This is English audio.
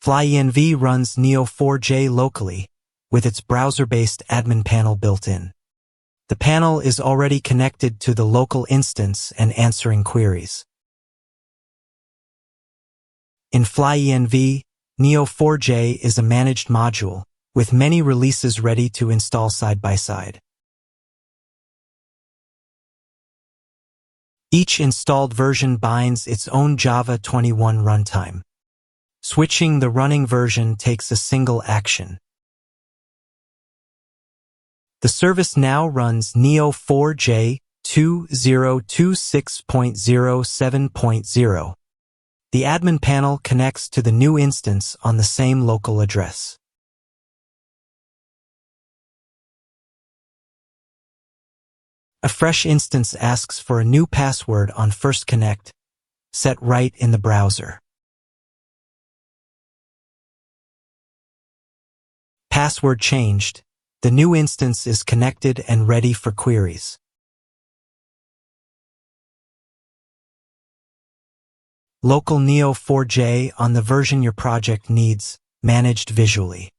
FlyEnv runs Neo4j locally, with its browser-based admin panel built in. The panel is already connected to the local instance and answering queries. In FlyEnv, Neo4j is a managed module, with many releases ready to install side by side. Each installed version binds its own Java 21 runtime. Switching the running version takes a single action. The service now runs Neo4j 2026.07.0. The admin panel connects to the new instance on the same local address. A fresh instance asks for a new password on first connect, set right in the browser. Password changed. The new instance is connected and ready for queries. Local Neo4j on the version your project needs, managed visually.